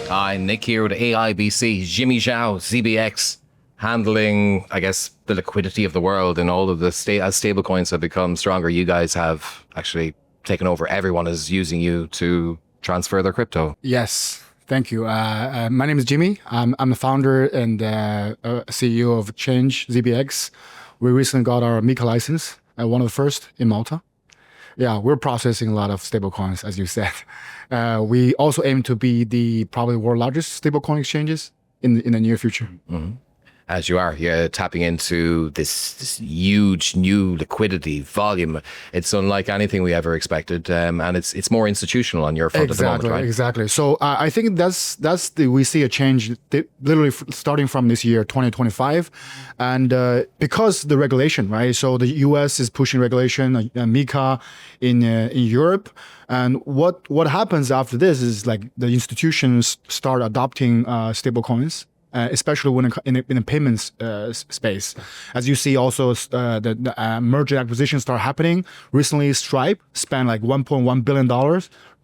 Hi, Nick here with AIBC, Jimmy Zhao, ZBX, handling, I guess, the liquidity of the world and all of the as stablecoins have become stronger. You guys have actually taken over. Everyone is using you to transfer their crypto. Yes, thank you. My name is Jimmy. I'm the founder and CEO of Change ZBX. We recently got our MiCA license, one of the first in Malta. Yeah, we're processing a lot of stablecoins, as you said. We also aim to be the probably world largest stablecoin exchanges in the near future. Mm-hmm. As you are, you're tapping into this huge new liquidity volume. It's unlike anything we ever expected, and it's more institutional on your front at the moment, right? Exactly. So I think we see a change literally starting from this year, 2025, and because the regulation, right? So the U.S. is pushing regulation, MiCA in Europe. And what happens after this is like the institutions start adopting stable coins. Especially when in the payments space. As you see also the merger acquisitions start happening. Recently, Stripe spent like $1.1 billion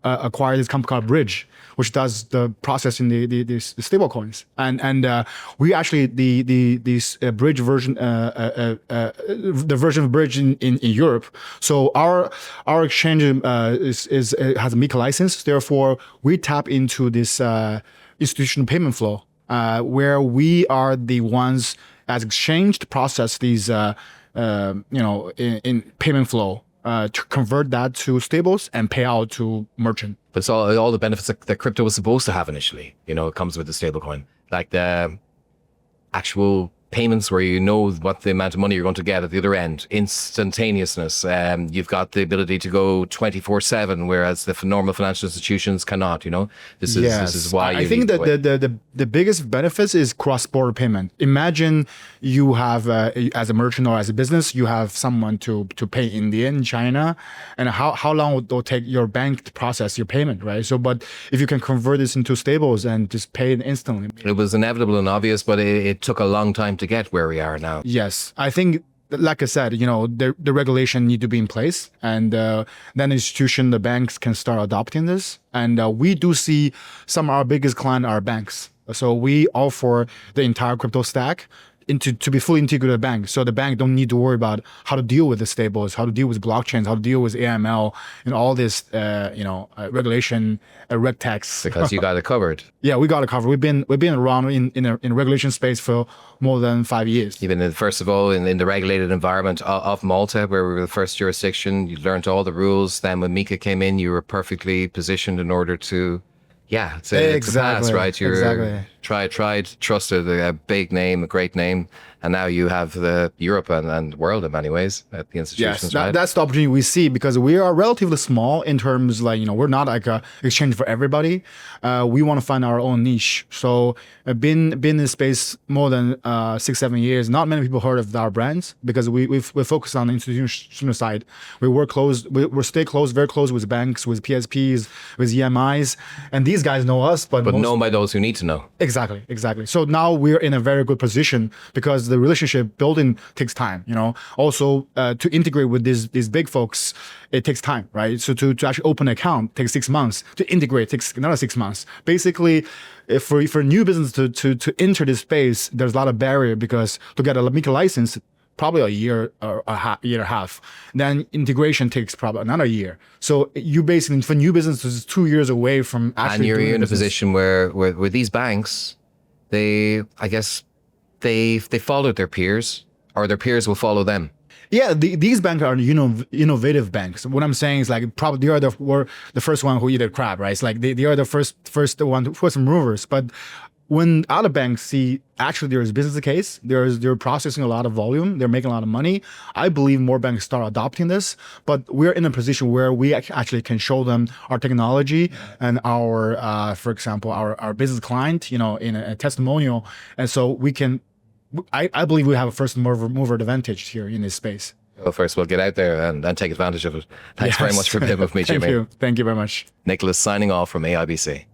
acquired this company called Bridge, which does the processing the stable coins. And we actually, this Bridge version, the version of Bridge in Europe. So our exchange has a MiCA license. Therefore, we tap into this institutional payment flow. Where we are the ones as exchange to process these, in payment flow, to convert that to stables and pay out to merchant. But it's all the benefits that crypto was supposed to have initially. It comes with the stablecoin, like the actual payments where you know what the amount of money you're going to get at the other end, instantaneousness. You've got the ability to go 24/7, whereas the normal financial institutions cannot. This is why I think that the biggest benefits is cross-border payment. Imagine you have as a merchant or as a business, you have someone to pay India and China, and how long would it take your bank to process your payment, right? So, but if you can convert this into stables and just pay it instantly, it was inevitable and obvious, but it took a long time to get where we are now. Yes, I think, like I said, the regulation need to be in place, and then the institution, the banks can start adopting this. And we do see some of our biggest clients are banks. So we offer the entire crypto stack to be fully integrated bank. So the bank don't need to worry about how to deal with the stables, how to deal with blockchains, how to deal with AML, and all this, regulation, reg tax. Because you got it covered. Yeah, we got it covered. We've been around in regulation space for more than 5 years. Even first of all, in the regulated environment of Malta, where we were the first jurisdiction, you learned all the rules. Then when MiCA came in, you were perfectly positioned in order to, to pass, right? You're tried, trusted, a big name, a great name, and now you have the Europe and world in many ways at the institutions. Yes, that's the opportunity we see, because we are relatively small in terms we're not like a exchange for everybody. We want to find our own niche. So been in this space more than 6-7 years. Not many people heard of our brands because we focus on the institutional side. We work close, we stay close, very close with banks, with PSPs, with EMIs, and these guys know us, but known by those who need to know. Exactly. So now we're in a very good position because the relationship building takes time. Also to integrate with these big folks, it takes time, right? So to actually open an account takes 6 months. To integrate takes another 6 months. Basically, if for a new business to enter this space, there's a lot of barrier because to get a MiCA license, probably a year or year and a half. Then integration takes probably another year. So you basically, for new businesses, 2 years away from actually. And you're doing in a position where these banks, they followed their peers, or their peers will follow them. Yeah, these banks are innovative banks. What I'm saying is probably they were the first one who eat a crab, right? It's like they are the first movers. But when other banks see actually there is business case, they're processing a lot of volume, they're making a lot of money, I believe more banks start adopting this. But we're in a position where we actually can show them our technology and our, for example, our business client, in a testimonial. And so we can, I believe we have a first mover advantage here in this space. Well, first we'll get out there and take advantage of it. Thanks very much for being with me, Jimmy. Thank you very much. Nicholas signing off from AIBC.